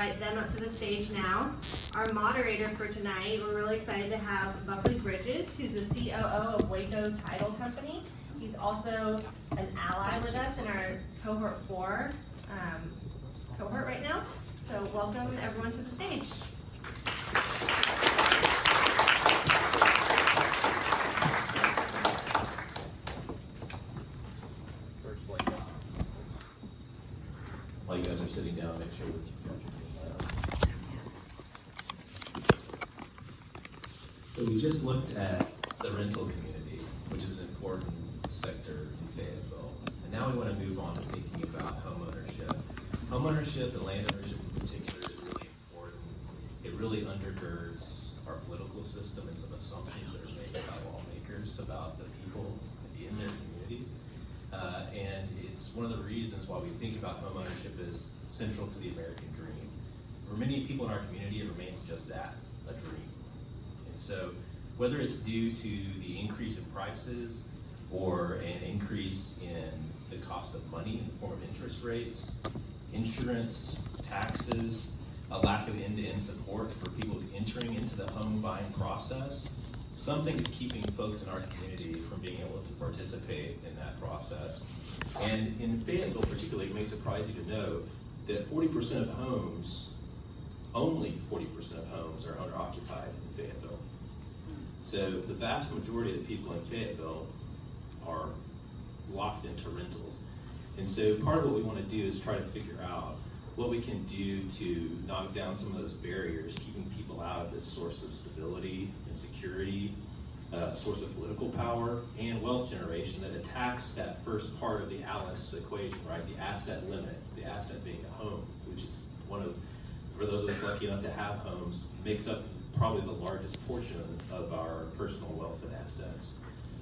invite them up to the stage now. Our moderator for tonight, we're really excited to have Buckley Bridges, who's the COO of Waco Title Company. He's also an ally with us in our cohort 4 cohort right now. So welcome everyone to the stage. While you guys are sitting down, make sure that you've got your So we just looked at the rental community, which is an important sector in Fayetteville. And now we want to move on to thinking about homeownership. Homeownership and land ownership in particular is really important. It really undergirds our political system and some assumptions that are made by lawmakers about the people in their communities. And it's one of the reasons why we think about homeownership as central to the American dream. For many people in our community, it remains just that, a dream. And so whether it's due to the increase in prices or an increase in the cost of money in the form of interest rates, insurance, taxes, a lack of end-to-end support for people entering into the home buying process, something is keeping folks in our community from being able to participate in that process. And in Fayetteville particularly, it may surprise you to know that 40% of homes, only 40% of homes are owner-occupied in Fayetteville. So the vast majority of the people in Fayetteville are locked into rentals. And so part of what we want to do is try to figure out what we can do to knock down some of those barriers, keeping people out of this source of stability and security, source of political power and wealth generation that attacks that first part of the Alice equation, right? The asset limit, the asset being a home, which is one of, for those of us lucky enough to have homes, makes up probably the largest portion of our personal wealth and assets.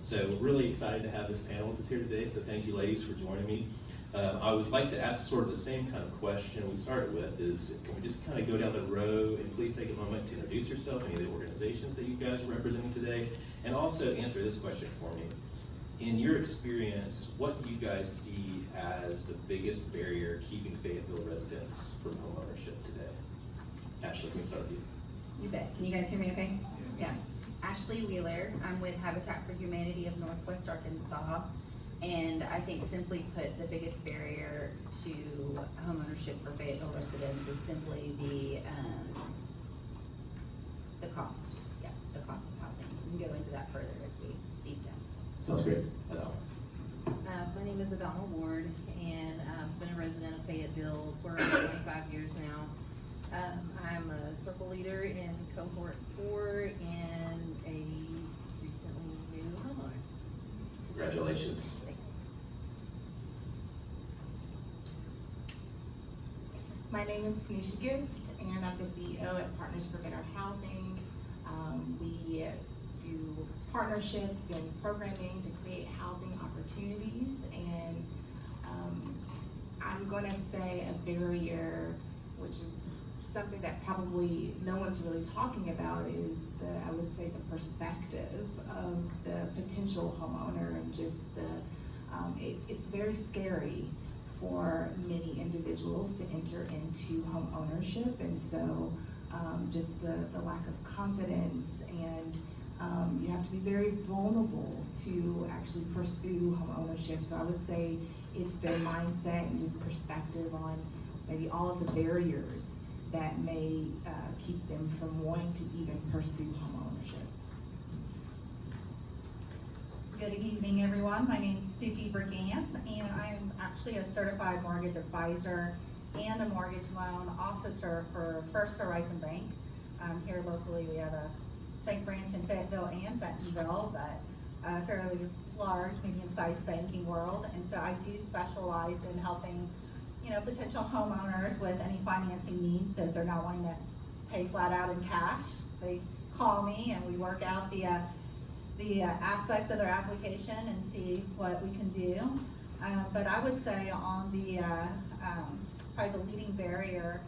So we're really excited to have this panel with us here today, so thank you ladies for joining me. I would like to ask sort of the same kind of question we started with, is can we just kind of go down the row and please take a moment to introduce yourself, any of the organizations that you guys are representing today, and also answer this question for me. In your experience, what do you guys see as the biggest barrier keeping Fayetteville residents from homeownership today? Ashley, can we start with you? You bet. Can you guys hear me okay? Yeah. Ashley Wheeler. I'm with Habitat for Humanity of Northwest Arkansas. And I think simply put, the biggest barrier to homeownership for Fayetteville residents is simply the cost. Yeah, the cost of housing. We can go into that further as we deep down. Sounds great. Adamma. My name is Adamma Ward, and I've been a resident of Fayetteville for 25 years now. I'm a circle leader in cohort 4 and a recently new homeowner. Congratulations. My name is Tenisha and I'm the CEO at Partners for Better Housing. We do partnerships and programming to create housing opportunities, and I'm going to say a barrier, which is something that probably no one's really talking about, is I would say the perspective of the potential homeowner, and just it's very scary for many individuals to enter into home ownership, and so just the lack of confidence, and you have to be very vulnerable to actually pursue home ownership. So I would say it's their mindset and just perspective on maybe all of the barriers that may keep them from wanting to even pursue home ownership. Good evening, everyone. My name is Sooky Brigance, and I'm actually a certified mortgage advisor and a mortgage loan officer for First Horizon Bank. Here locally, we have a bank branch in Fayetteville and Bentonville, but a fairly large, medium-sized banking world. And so I do specialize in helping, potential homeowners with any financing needs. So if they're not wanting to pay flat out in cash, they call me and we work out the aspects of their application and see what we can do. But I would say on the probably the leading barrier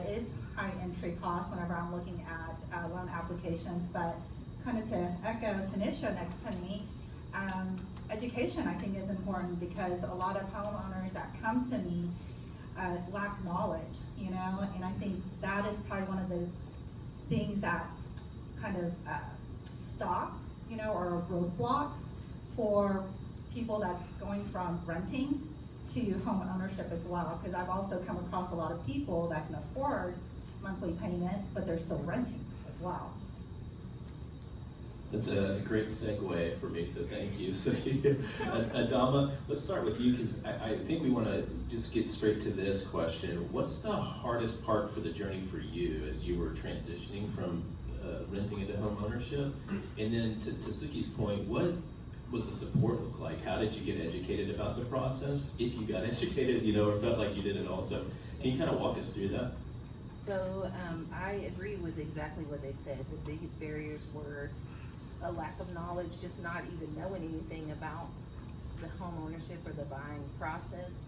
is high entry cost whenever I'm looking at loan applications. But kind of to echo Tenisha next to me, education I think is important, because a lot of homeowners that come to me lack knowledge, you know, and I think that is probably one of the things that kind of stop, you know, or roadblocks for people that's going from renting to home ownership as well, because I've also come across a lot of people that can afford monthly payments, but they're still renting as well. That's a great segue for me, so thank you. So, Adamma, let's start with you, because I think we want to just get straight to this question. What's the hardest part for the journey for you as you were transitioning from renting into home ownership? And then to Sooky's point, what was the support look like? How did you get educated about the process? If you got educated, you know, or felt like you did it also. Can you kind of walk us through that? So I agree with exactly what they said. The biggest barriers were a lack of knowledge, just not even knowing anything about the home ownership or the buying process,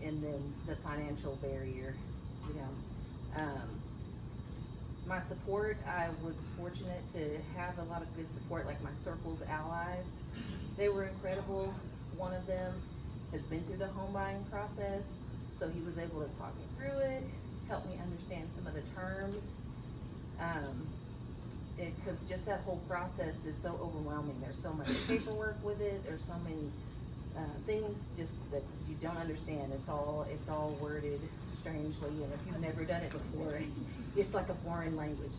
and then the financial barrier, you know. My support, I was fortunate to have a lot of good support, like my circle's allies. They were incredible. One of them has been through the home buying process, so he was able to talk me through it, help me understand some of the terms. Because just that whole process is so overwhelming. There's so much paperwork with it. There's so many things just that you don't understand. It's all worded strangely, and if you've never done it before, it's like a foreign language.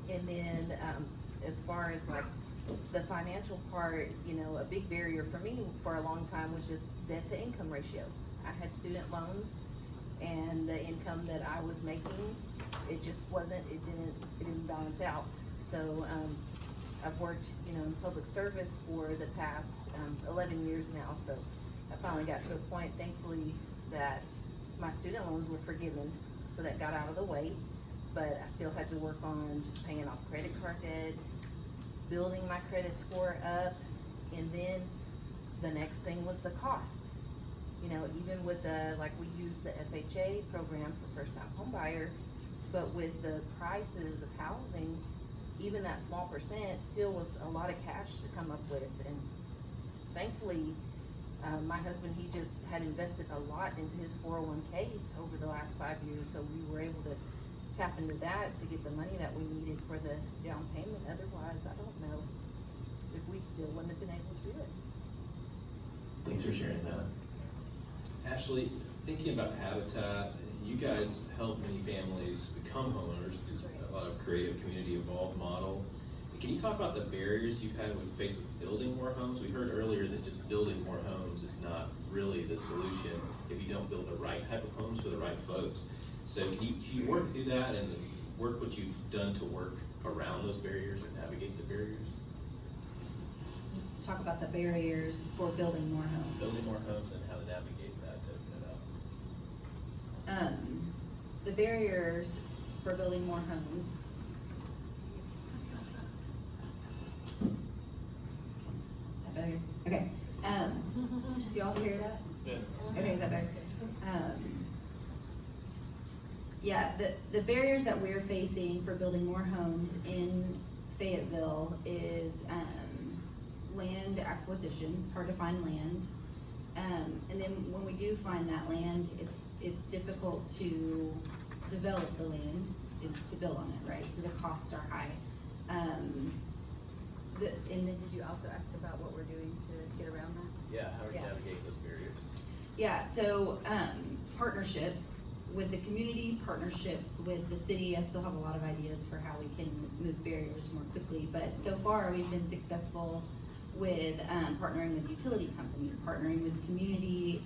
And then as far as like the financial part, you know, a big barrier for me for a long time was just debt to income ratio. I had student loans, and the income that I was making, it just wasn't, it didn't balance out. So I've worked, you know, in public service for the past 11 years now. So I finally got to a point, thankfully, that my student loans were forgiven. So that got out of the way, but I still had to work on just paying off credit card debt, building my credit score up, and then the next thing was the cost. You know, even with the, like we use the FHA program for first time home buyer, but with the prices of housing, even that small percent still was a lot of cash to come up with. And thankfully, my husband, he just had invested a lot into his 401k over the last 5 years, so we were able to tap into that to get the money that we needed for the down payment. Otherwise, I don't know if we still wouldn't have been able to do it. Thanks for sharing that. Ashley, thinking about Habitat, you guys help many families become homeowners through a lot of creative community involved model. Can you talk about the barriers you've had when faced with building more homes? We heard earlier that just building more homes is not really the solution if you don't build the right type of homes for the right folks. So can you work through that and work what you've done to work around those barriers or navigate the barriers? Talk about the barriers for building more homes. Building more homes and how to navigate that to open it up. The barriers for building more homes. Is that better? Okay. Do y'all hear that? Yeah. Okay, is that better? Yeah, the barriers that we're facing for building more homes in Fayetteville is land acquisition. It's hard to find land. And then when we do find that land, it's difficult to develop the land to build on it, right? So the costs are high. And then did you also ask about what we're doing to get around that? Yeah, how do you Yeah. navigate those barriers? Yeah, so partnerships with the community, partnerships with the city. I still have a lot of ideas for how we can move barriers more quickly, but so far we've been successful with partnering with utility companies, partnering with community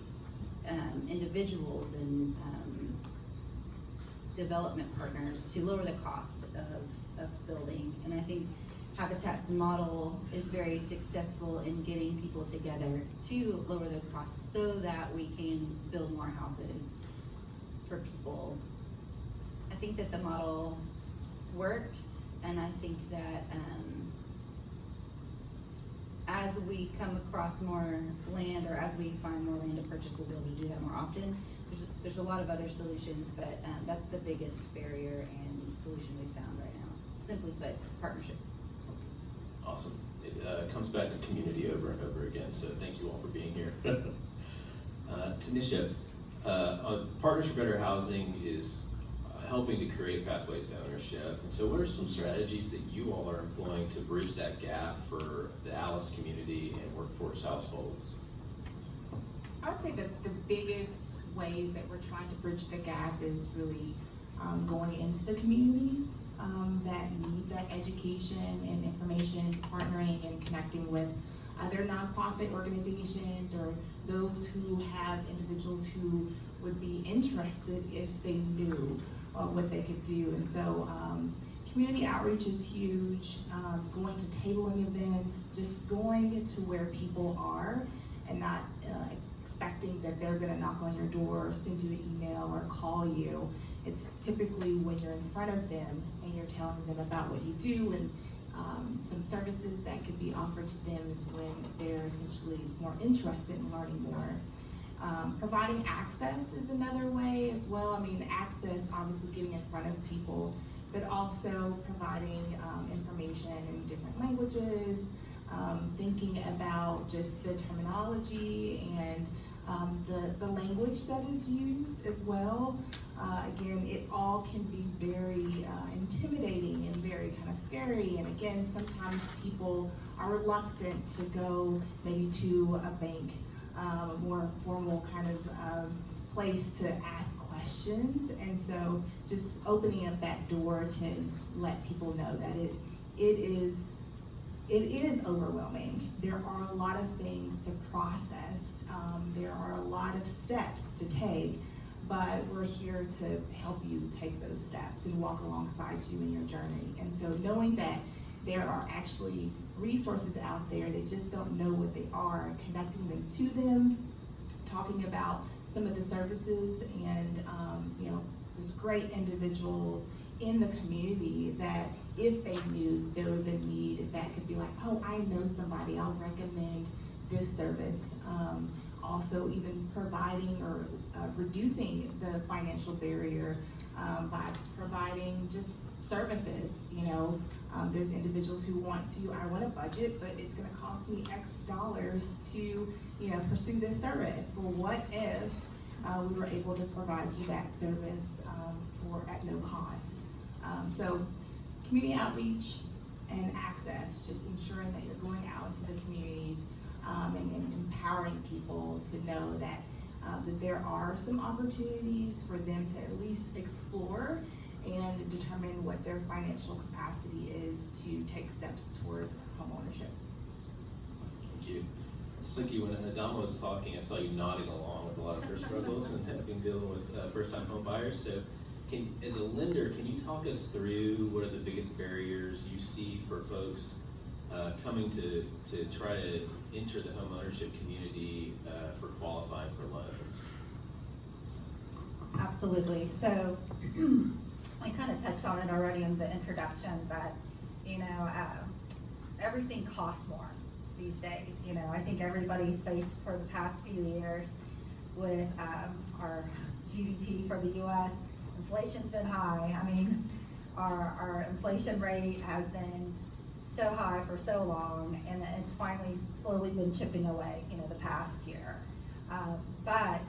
individuals and development partners to lower the cost of building. And I think Habitat's model is very successful in getting people together to lower those costs so that we can build more houses for people. I think that the model works, and I think that as we come across more land, or as we find more land to purchase, we'll be able to do that more often. There's a lot of other solutions, but that's the biggest barrier and solution we've found right now. Simply put, partnerships. Awesome. It comes back to community over and over again, so thank you all for being here. Tenisha, Partners for Better Housing is helping to create pathways to ownership. And so what are some strategies that you all are employing to bridge that gap for the Alice community and workforce households? I would say that the biggest ways that we're trying to bridge the gap is really going into the communities that need that education and information, partnering and connecting with other nonprofit organizations or those who have individuals who would be interested if they knew what they could do. And so community outreach is huge, going to tabling events, just going to where people are and not expecting that they're gonna knock on your door or send you an email or call you. It's typically when you're in front of them and you're telling them about what you do and some services that could be offered to them is when they're essentially more interested in learning more. Providing access is another way as well. I mean, access, obviously getting in front of people, but also providing information in different languages, thinking about just the terminology and the language that is used as well. Again, it all can be very intimidating and very kind of scary. And again, sometimes people are reluctant to go maybe to a bank, a more formal kind of place to ask questions. And so just opening up that door to let people know that it is overwhelming. There are a lot of things to process. There are a lot of steps to take, but we're here to help you take those steps and walk alongside you in your journey. And so knowing that there are actually resources out there that just don't know what they are, connecting them to them, talking about some of the services and there's great individuals in the community that if they knew there was a need that could be like, oh, I know somebody, I'll recommend this service. Also even providing or reducing the financial barrier by providing just services. There's individuals who want a budget, but it's gonna cost me X dollars to pursue this service. Well, what if we were able to provide you that service at no cost? So community outreach and access, just ensuring that you're going out into the communities and empowering people to know that there are some opportunities for them to at least explore and determine what their financial capacity is to take steps toward homeownership. Thank you. Sooky, when Adamma was talking, I saw you nodding along with a lot of her struggles and having to deal with first-time home buyers. So as a lender, can you talk us through what are the biggest barriers you see for folks coming to try to enter the homeownership community for qualifying for loans? Absolutely. So I kind of touched on it already in the introduction, but everything costs more these days. I think everybody's faced for the past few years with our GDP for the U.S. Inflation's been high. I mean, our inflation rate has been so high for so long, and it's finally slowly been chipping away, the past year. But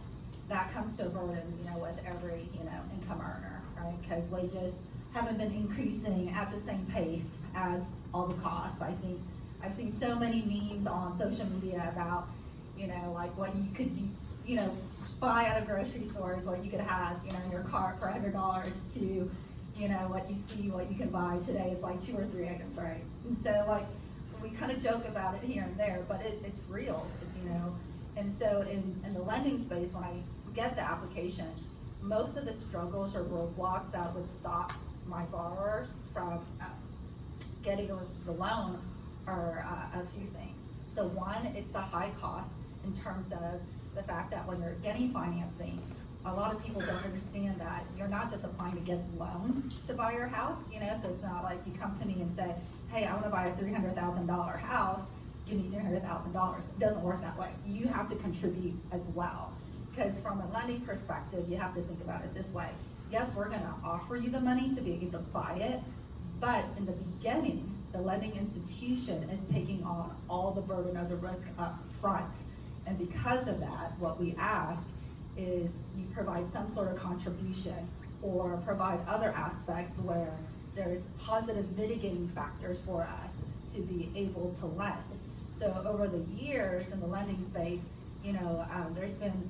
that comes to a burden, with every, income earner, right? Because wages haven't been increasing at the same pace as all the costs. I think I've seen so many memes on social media about, like what you could, buy at a grocery store is what you could have, in your cart for $100 to, what you can buy today is like 2 or 3 items, right? And so like, we kind of joke about it here and there, but it's real, And so in the lending space, when I get the application, most of the struggles or roadblocks that would stop my borrowers from getting the loan are a few things. So one, it's the high cost in terms of the fact that when you're getting financing, a lot of people don't understand that you're not just applying to get the loan to buy your house, so it's not like you come to me and say, hey, I want to buy a $300,000 house, give me $300,000. It doesn't work that way. You have to contribute as well. Because from a lending perspective, you have to think about it this way. Yes, we're going to offer you the money to be able to buy it, but in the beginning, the lending institution is taking on all the burden of the risk up front. And because of that, what we ask is you provide some sort of contribution or provide other aspects where there's positive mitigating factors for us to be able to lend. So over the years in the lending space, there's been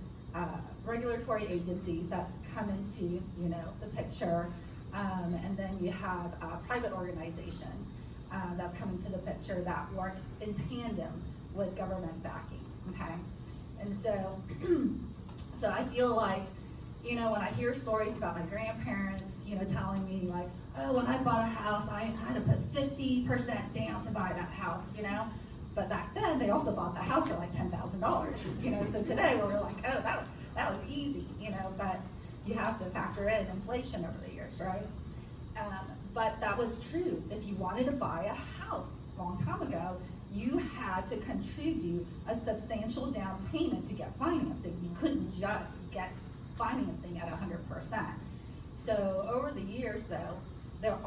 regulatory agencies that's come into the picture, and then you have private organizations that's come into the picture that work in tandem with government backing. Okay, and so so I feel like when I hear stories about my grandparents, telling me like, oh, when I bought a house, I had to put 50% down to buy that house, But back then, they also bought the house for like $10,000, So today, we're like, oh, that was easy, But you have to factor in inflation over the years, right? But that was true. If you wanted to buy a house a long time ago, you had to contribute a substantial down payment to get financing. You couldn't just get financing at 100%. So over the years, though, there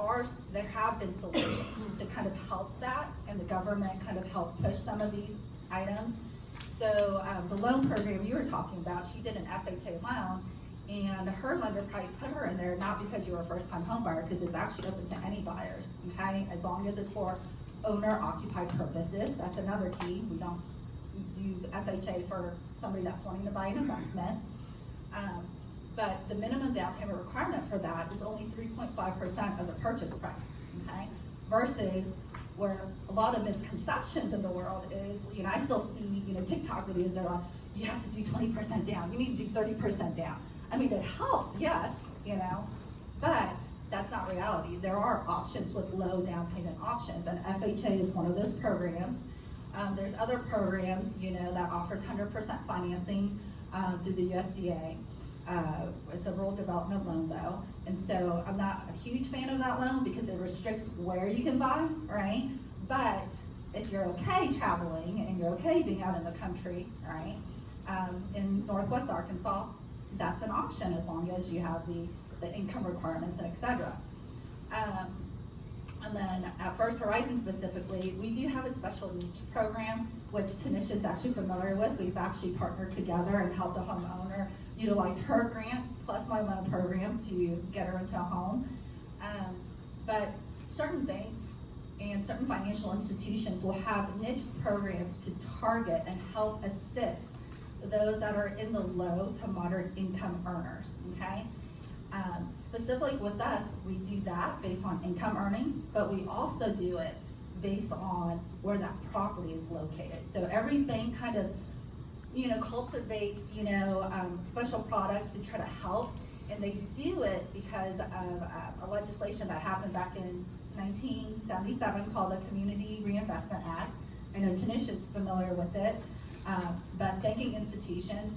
have been solutions to kind of help that, and the government kind of helped push some of these items. So the loan program you were talking about, she did an FHA loan, and her lender probably put her in there not because you were a first-time home buyer, because it's actually open to any buyers, okay? As long as it's for owner-occupied purposes. That's another key. We don't do FHA for somebody that's wanting to buy an investment. But the minimum down payment requirement for that is only 3.5% of the purchase price, okay? Versus where a lot of misconceptions in the world is, I still see, TikTok videos that are like, you have to do 20% down, you need to do 30% down. I mean, it helps, yes, but that's not reality. There are options with low down payment options, and FHA is one of those programs. There's other programs, that offers 100% financing through the USDA. It's a rural development loan though, and so I'm not a huge fan of that loan because it restricts where you can buy, right? But if you're okay traveling and you're okay being out in the country, right, in Northwest Arkansas, that's an option as long as you have the income requirements and et cetera. And then at First Horizon specifically, we do have a special needs program, which Tenisha is actually familiar with. We've actually partnered together and helped a homeowner utilize her grant plus my loan program to get her into a home. But certain banks and certain financial institutions will have niche programs to target and help assist those that are in the low to moderate income earners, okay? Specifically with us, we do that based on income earnings, but we also do it based on where that property is located. So every bank kind of, cultivates, special products to try to help, and they do it because of a legislation that happened back in 1977 called the Community Reinvestment Act. I know Tenisha is familiar with it, but banking institutions,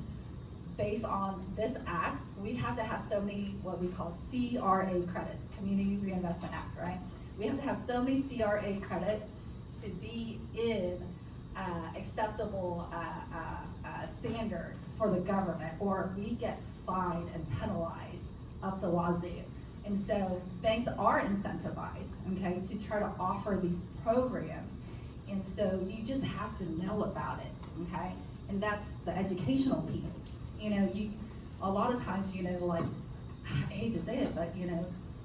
based on this act, we have to have so many what we call CRA credits, Community Reinvestment Act, right? We have to have so many CRA credits to be in acceptable standards for the government, or we get fined and penalized up the wazoo. And so banks are incentivized, okay, to try to offer these programs. And so you just have to know about it, okay? And that's the educational piece. A lot of times, like, I hate to say it, but,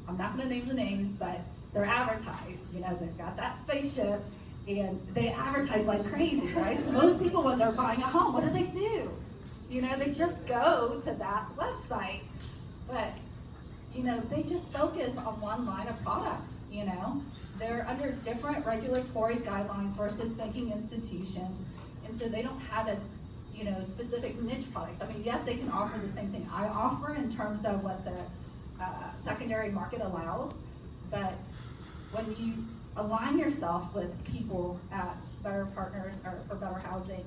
I'm not gonna name the names, but they're advertised, they've got that spaceship, and they advertise like crazy, right? So most people, when they're buying a home, what do? They just go to that website, but, they just focus on one line of products, They're under different regulatory guidelines versus banking institutions, and so they don't have as specific niche products. I mean, yes, they can offer the same thing I offer in terms of what the secondary market allows, but when you align yourself with people at Better Partners or for Better Housing,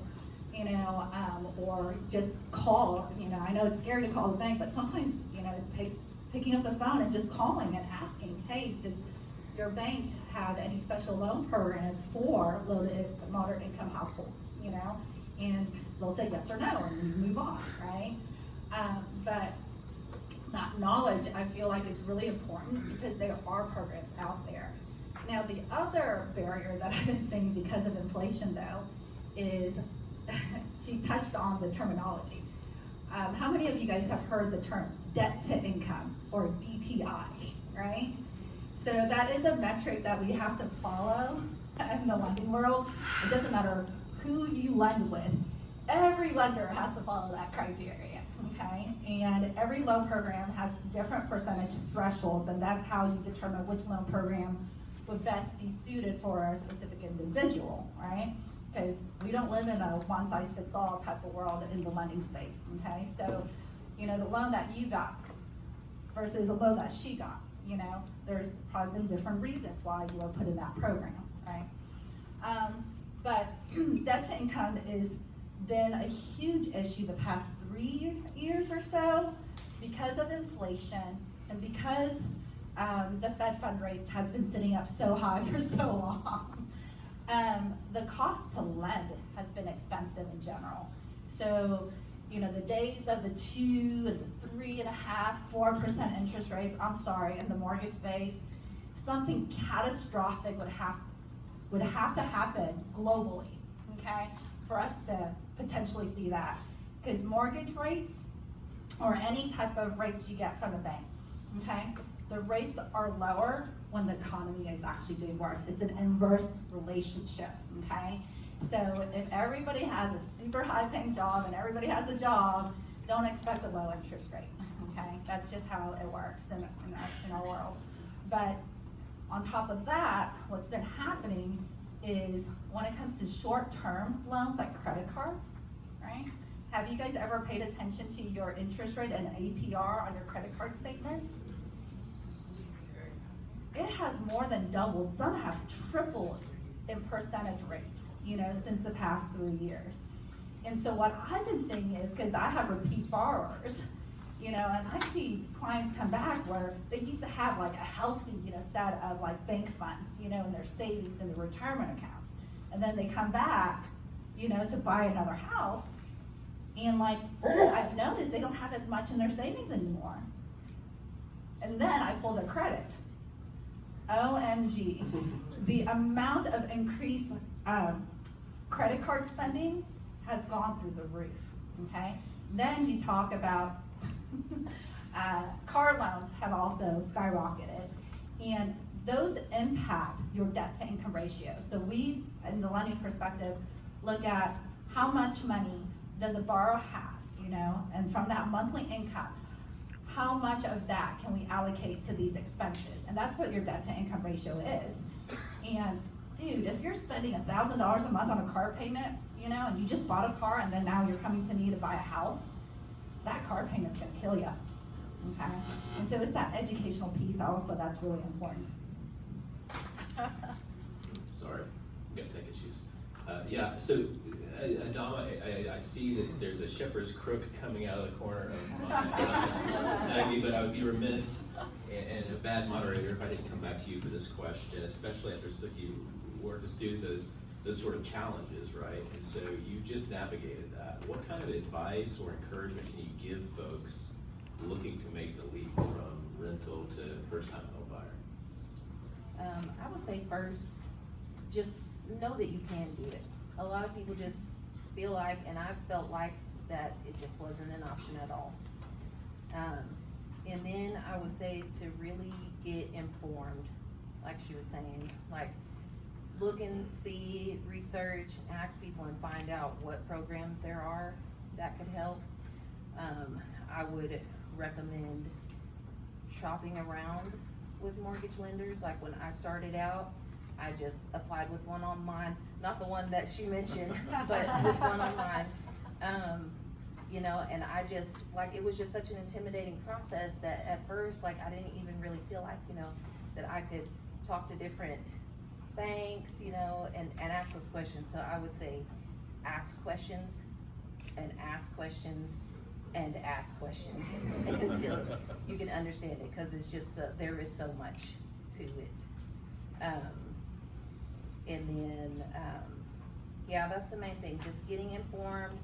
or just call, I know it's scary to call the bank, but sometimes, it takes picking up the phone and just calling and asking, hey, does your bank have any special loan programs for low to moderate income households, and they'll say yes or no, and you move on, right? But that knowledge, I feel like, is really important because there are programs out there. Now, the other barrier that I've been seeing because of inflation, though, is she touched on the terminology. How many of you guys have heard the term debt to income, or DTI, right? So that is a metric that we have to follow in the lending world. It doesn't matter who you lend with, every lender has to follow that criteria, okay? And every loan program has different percentage thresholds, and that's how you determine which loan program would best be suited for a specific individual, right? Because we don't live in a one-size-fits-all type of world in the lending space, okay? So, you know, the loan that you got versus a loan that she got, you know, there's probably been different reasons why you were put in that program, right? But debt to income has been a huge issue the past 3 years or so because of inflation and because the Fed fund rates has been sitting up so high for so long. The cost to lend has been expensive in general. So, you know, the days of the 2 and the 3.5%, 4% interest rates, I'm sorry, in the mortgage space, something catastrophic would have to happen globally, okay, for us to potentially see that. Because mortgage rates, or any type of rates you get from the bank, okay, the rates are lower when the economy is actually doing worse. It's an inverse relationship, okay? So if everybody has a super high paying job and everybody has a job, don't expect a low interest rate, okay? That's just how it works in our world. But on top of that, what's been happening is when it comes to short-term loans like credit cards, right? Have you guys ever paid attention to your interest rate and APR on your credit card statements? It has more than doubled. Some have tripled in percentage rates, you know, since the past 3 years. And so what I've been seeing is, because I have repeat borrowers, you know, and I see clients come back where they used to have like a healthy, you know, set of like bank funds, you know, in their savings and their retirement accounts. And then they come back, you know, to buy another house. And like, I've noticed they don't have as much in their savings anymore. And then I pull their credit. OMG. The amount of increased credit card spending has gone through the roof, okay? Then you talk about car loans have also skyrocketed, and those impact your debt to income ratio. So we, in the lending perspective, look at how much money does a borrower have, you know, and from that monthly income, how much of that can we allocate to these expenses? And that's what your debt to income ratio is. And dude, if you're spending $1,000 a month on a car payment, you know, and you just bought a car and then now you're coming to me to buy a house, that car payment's gonna kill you, okay? And so it's that educational piece also that's really important. Sorry, we got tech issues. Yeah, so Adamma, I see that there's a shepherd's crook coming out of the corner of my snaggy, but I would be remiss and a bad moderator if I didn't come back to you for this question, especially after Sooky worked us through those sort of challenges, right? And so you just navigated that. What kind of advice or encouragement can you give folks looking to make the leap from rental to first-time home buyer? I would say first, just know that you can do it. A lot of people just feel like, and I felt like that it just wasn't an option at all. And then I would say to really get informed, like she was saying, like look and see, research, ask people and find out what programs there are that could help. I would recommend shopping around with mortgage lenders. Like when I started out, I just applied with one online, not the one that she mentioned, but with one online. You know, and I just, like, it was just such an intimidating process that at first, like, I didn't even really feel like, you know, that I could talk to different banks, you know, and ask those questions. So I would say ask questions and ask questions and ask questions until you can understand it, because it's just, there is so much to it. And then, yeah, that's the main thing, just getting informed.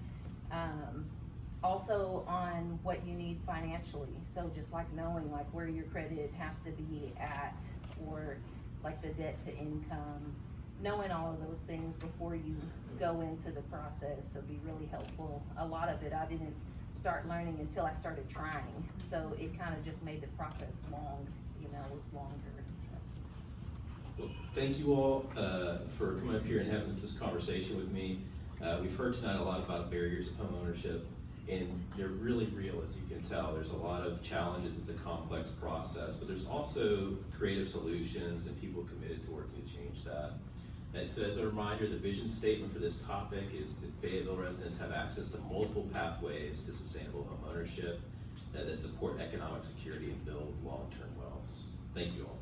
Also on what you need financially. So just like knowing like where your credit has to be at, or like the debt to income, knowing all of those things before you go into the process will be really helpful. A lot of it I didn't start learning until I started trying, so it kind of just made the process long, was longer. Well, thank you all for coming up here and having this conversation with me. We've heard tonight a lot about barriers of homeownership, and they're really real, as you can tell. There's a lot of challenges, it's a complex process, but there's also creative solutions and people committed to working to change that. And so as a reminder, the vision statement for this topic is that Fayetteville residents have access to multiple pathways to sustainable homeownership that support economic security and build long-term wealth. Thank you all.